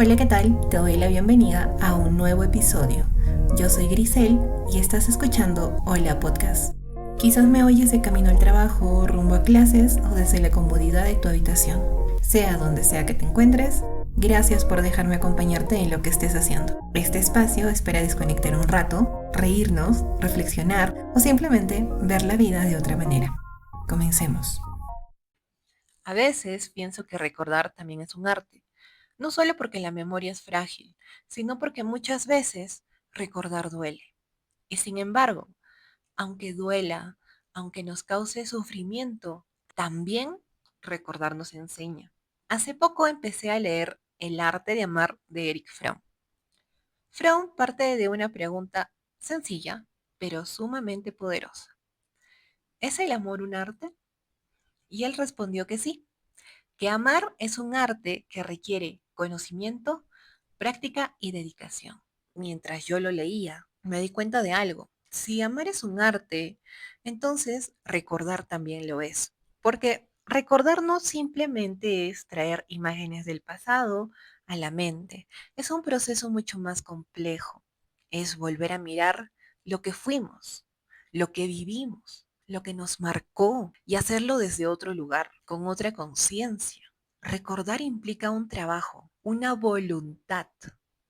Hola, ¿qué tal? Te doy la bienvenida a un nuevo episodio. Yo soy Grisel y estás escuchando Hola Podcast. Quizás me oyes de camino al trabajo, rumbo a clases o desde la comodidad de tu habitación. Sea donde sea que te encuentres, gracias por dejarme acompañarte en lo que estés haciendo. Este espacio espera desconectar un rato, reírnos, reflexionar o simplemente ver la vida de otra manera. Comencemos. A veces pienso que recordar también es un arte, no solo porque la memoria es frágil, sino porque muchas veces recordar duele. Y sin embargo, aunque duela, aunque nos cause sufrimiento, también recordar nos enseña. Hace poco empecé a leer El arte de amar de Eric Fromm. Fromm parte de una pregunta sencilla, pero sumamente poderosa. ¿Es el amor un arte? Y él respondió que sí, que amar es un arte que requiere conocimiento, práctica y dedicación. Mientras yo lo leía, me di cuenta de algo. Si amar es un arte, entonces recordar también lo es. Porque recordar no simplemente es traer imágenes del pasado a la mente, es un proceso mucho más complejo. Es volver a mirar lo que fuimos, lo que vivimos, lo que nos marcó y hacerlo desde otro lugar, con otra conciencia. Recordar implica un trabajo, una voluntad,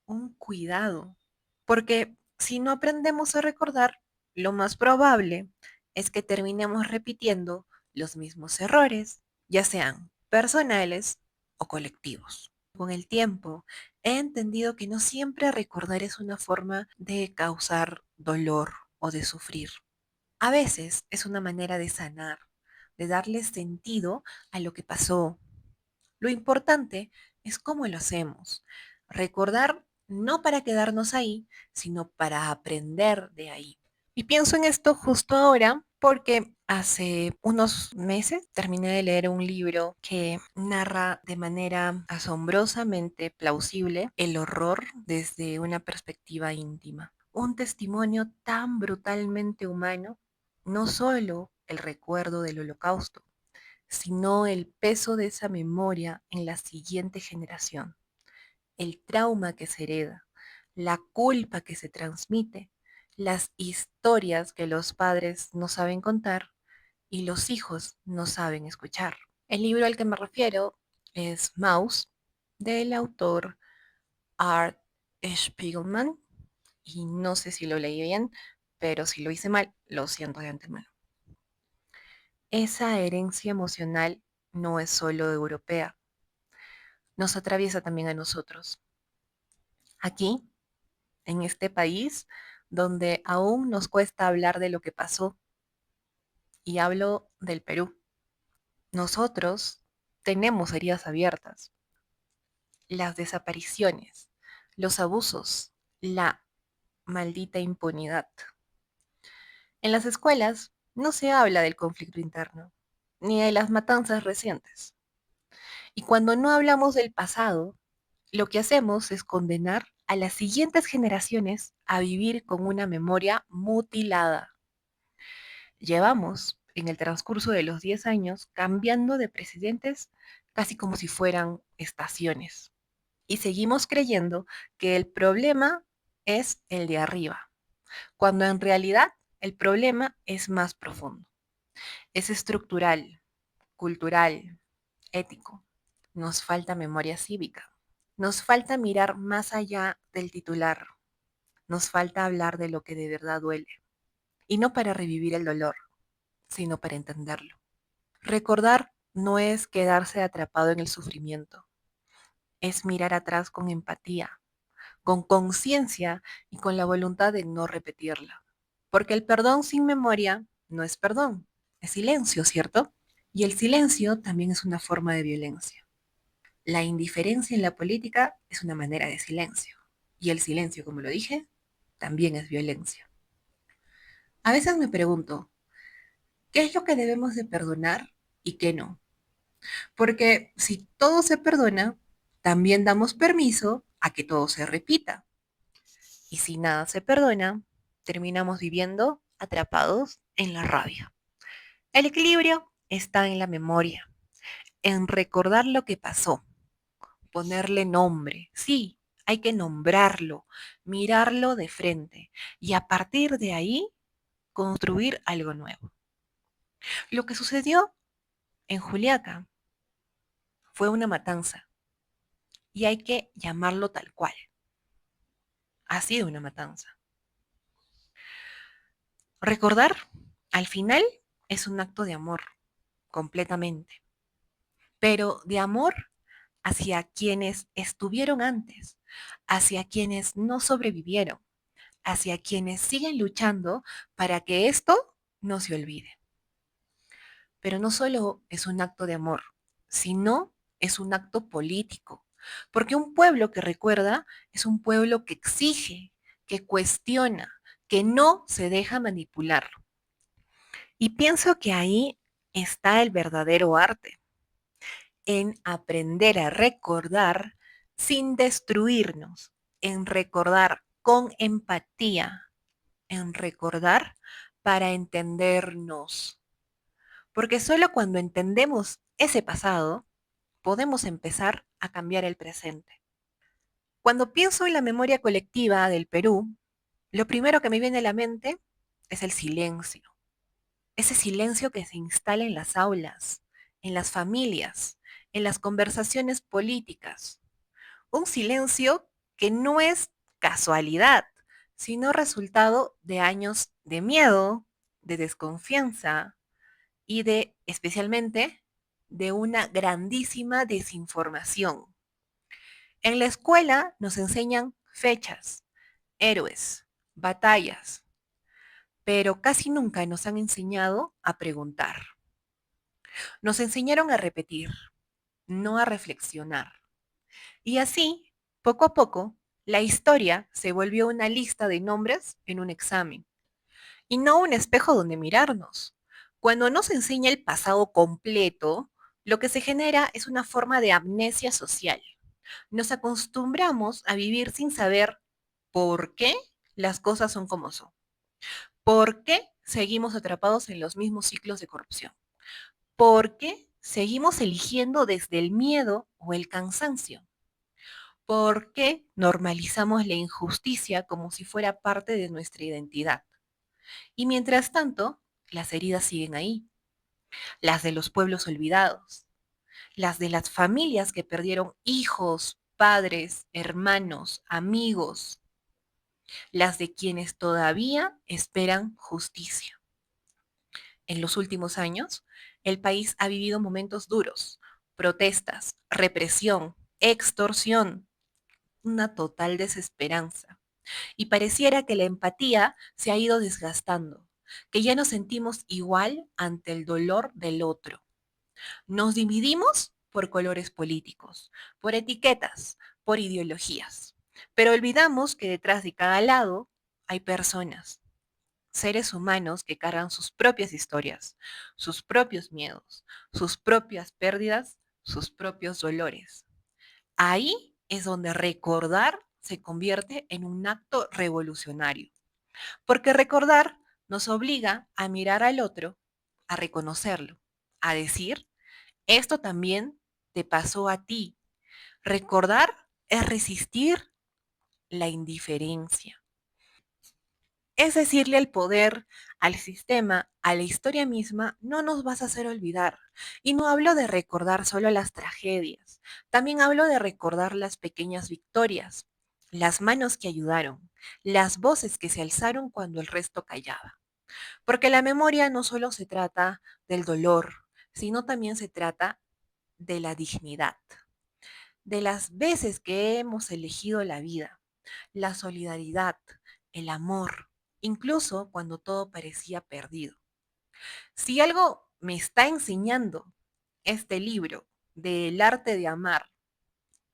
un cuidado, porque si no aprendemos a recordar, lo más probable es que terminemos repitiendo los mismos errores, ya sean personales o colectivos. Con el tiempo, he entendido que no siempre recordar es una forma de causar dolor o de sufrir. A veces es una manera de sanar, de darle sentido a lo que pasó. Lo importante es cómo lo hacemos. Recordar no para quedarnos ahí, sino para aprender de ahí. Y pienso en esto justo ahora porque hace unos meses terminé de leer un libro que narra de manera asombrosamente plausible el horror desde una perspectiva íntima. Un testimonio tan brutalmente humano, no solo el recuerdo del holocausto, sino el peso de esa memoria en la siguiente generación, el trauma que se hereda, la culpa que se transmite, las historias que los padres no saben contar y los hijos no saben escuchar. El libro al que me refiero es Maus, del autor Art Spiegelman, y no sé si lo leí bien, pero si lo hice mal, lo siento de antemano. Esa herencia emocional no es solo europea, nos atraviesa también a nosotros. Aquí, en este país, donde aún nos cuesta hablar de lo que pasó, y hablo del Perú, nosotros tenemos heridas abiertas, las desapariciones, los abusos, la maldita impunidad. En las escuelas no se habla del conflicto interno, ni de las matanzas recientes. Y cuando no hablamos del pasado, lo que hacemos es condenar a las siguientes generaciones a vivir con una memoria mutilada. Llevamos, en el transcurso de los 10 años, cambiando de presidentes casi como si fueran estaciones. Y seguimos creyendo que el problema es el de arriba, cuando en realidad el problema es más profundo. Es estructural, cultural, ético. Nos falta memoria cívica. Nos falta mirar más allá del titular. Nos falta hablar de lo que de verdad duele. Y no para revivir el dolor, sino para entenderlo. Recordar no es quedarse atrapado en el sufrimiento. Es mirar atrás con empatía, con conciencia y con la voluntad de no repetirla. Porque el perdón sin memoria no es perdón, es silencio, ¿cierto? Y el silencio también es una forma de violencia. La indiferencia en la política es una manera de silencio. Y el silencio, como lo dije, también es violencia. A veces me pregunto, ¿qué es lo que debemos de perdonar y qué no? Porque si todo se perdona, también damos permiso a que todo se repita. Y si nada se perdona, terminamos viviendo atrapados en la rabia. El equilibrio está en la memoria, en recordar lo que pasó, ponerle nombre. Sí, hay que nombrarlo, mirarlo de frente y a partir de ahí construir algo nuevo. Lo que sucedió en Juliaca fue una matanza y hay que llamarlo tal cual. Ha sido una matanza. Recordar, al final, es un acto de amor, completamente, pero de amor hacia quienes estuvieron antes, hacia quienes no sobrevivieron, hacia quienes siguen luchando para que esto no se olvide. Pero no solo es un acto de amor, sino es un acto político, porque un pueblo que recuerda es un pueblo que exige, que cuestiona, que no se deja manipular. Y pienso que ahí está el verdadero arte, en aprender a recordar sin destruirnos, en recordar con empatía, en recordar para entendernos. Porque solo cuando entendemos ese pasado, podemos empezar a cambiar el presente. Cuando pienso en la memoria colectiva del Perú, lo primero que me viene a la mente es el silencio. Ese silencio que se instala en las aulas, en las familias, en las conversaciones políticas. Un silencio que no es casualidad, sino resultado de años de miedo, de desconfianza y de, especialmente, de una grandísima desinformación. En la escuela nos enseñan fechas, héroes, batallas, pero casi nunca nos han enseñado a preguntar. Nos enseñaron a repetir, no a reflexionar. Y así, poco a poco, la historia se volvió una lista de nombres en un examen y no un espejo donde mirarnos. Cuando no se enseña el pasado completo, lo que se genera es una forma de amnesia social. Nos acostumbramos a vivir sin saber por qué las cosas son como son, por qué seguimos atrapados en los mismos ciclos de corrupción, por qué seguimos eligiendo desde el miedo o el cansancio. ¿Por qué normalizamos la injusticia como si fuera parte de nuestra identidad? Y mientras tanto, las heridas siguen ahí, las de los pueblos olvidados, las de las familias que perdieron hijos, padres, hermanos, amigos, las de quienes todavía esperan justicia. En los últimos años, el país ha vivido momentos duros, protestas, represión, extorsión, una total desesperanza. Y pareciera que la empatía se ha ido desgastando, que ya nos sentimos igual ante el dolor del otro. Nos dividimos por colores políticos, por etiquetas, por ideologías, pero olvidamos que detrás de cada lado hay personas, seres humanos que cargan sus propias historias, sus propios miedos, sus propias pérdidas, sus propios dolores. Ahí es donde recordar se convierte en un acto revolucionario, porque recordar nos obliga a mirar al otro, a reconocerlo, a decir, esto también te pasó a ti. Recordar es resistir la indiferencia. Es decirle al poder, al sistema, a la historia misma, no nos vas a hacer olvidar. Y no hablo de recordar solo las tragedias, también hablo de recordar las pequeñas victorias, las manos que ayudaron, las voces que se alzaron cuando el resto callaba. Porque la memoria no solo se trata del dolor, sino también se trata de la dignidad, de las veces que hemos elegido la vida, la solidaridad, el amor, incluso cuando todo parecía perdido. Si algo me está enseñando este libro de El arte de amar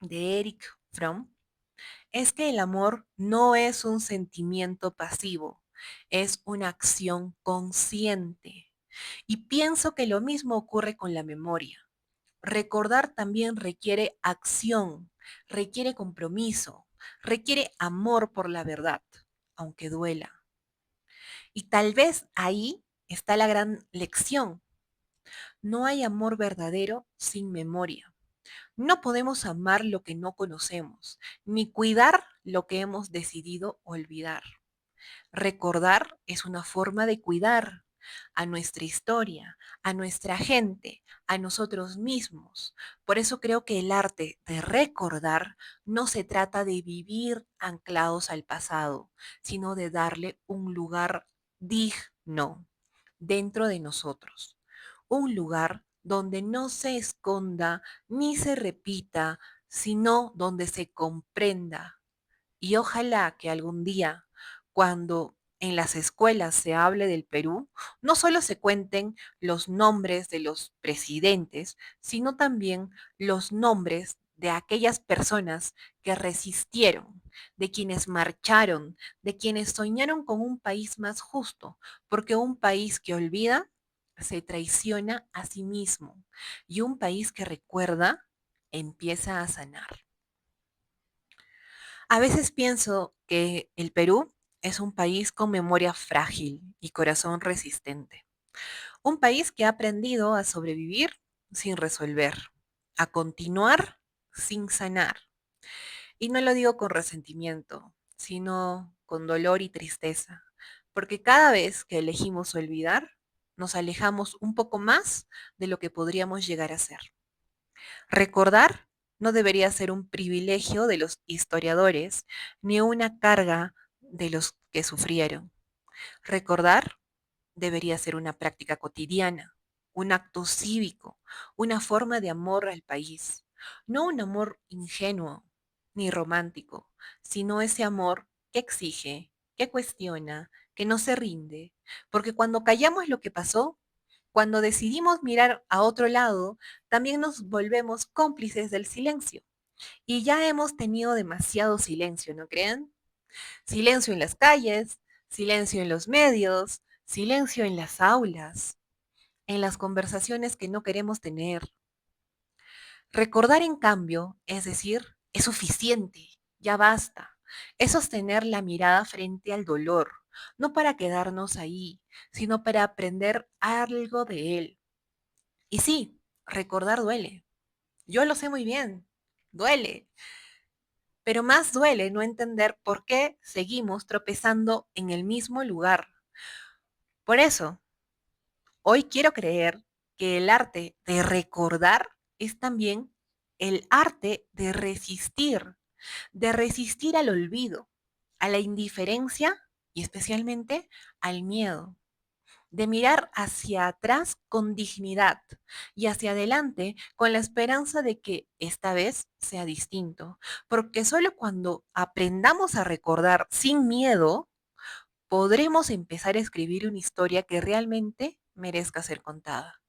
de Eric Fromm, es que el amor no es un sentimiento pasivo, es una acción consciente. Y pienso que lo mismo ocurre con la memoria. Recordar también requiere acción, requiere compromiso, requiere amor por la verdad, aunque duela. Y tal vez ahí está la gran lección. No hay amor verdadero sin memoria. No podemos amar lo que no conocemos, ni cuidar lo que hemos decidido olvidar. Recordar es una forma de cuidar a nuestra historia, a nuestra gente, a nosotros mismos. Por eso creo que el arte de recordar no se trata de vivir anclados al pasado, sino de darle un lugar digno dentro de nosotros. Un lugar donde no se esconda ni se repita, sino donde se comprenda. Y ojalá que algún día, cuando en las escuelas se hable del Perú, no solo se cuenten los nombres de los presidentes, sino también los nombres de aquellas personas que resistieron, de quienes marcharon, de quienes soñaron con un país más justo, porque un país que olvida se traiciona a sí mismo y un país que recuerda empieza a sanar. A veces pienso que el Perú es un país con memoria frágil y corazón resistente. Un país que ha aprendido a sobrevivir sin resolver, a continuar sin sanar. Y no lo digo con resentimiento, sino con dolor y tristeza, porque cada vez que elegimos olvidar, nos alejamos un poco más de lo que podríamos llegar a ser. Recordar no debería ser un privilegio de los historiadores ni una carga de los que sufrieron. Recordar debería ser una práctica cotidiana, un acto cívico, una forma de amor al país. No un amor ingenuo ni romántico, sino ese amor que exige, que cuestiona, que no se rinde. Porque cuando callamos lo que pasó, cuando decidimos mirar a otro lado, también nos volvemos cómplices del silencio. Y ya hemos tenido demasiado silencio, ¿no creen? Silencio en las calles, silencio en los medios, silencio en las aulas, en las conversaciones que no queremos tener. Recordar, en cambio, es decir, es suficiente, ya basta. Es sostener la mirada frente al dolor, no para quedarnos ahí, sino para aprender algo de él. Y sí, recordar duele. Yo lo sé muy bien, duele. Pero más duele no entender por qué seguimos tropezando en el mismo lugar. Por eso, hoy quiero creer que el arte de recordar es también el arte de resistir al olvido, a la indiferencia y especialmente al miedo, de mirar hacia atrás con dignidad y hacia adelante con la esperanza de que esta vez sea distinto. Porque solo cuando aprendamos a recordar sin miedo, podremos empezar a escribir una historia que realmente merezca ser contada.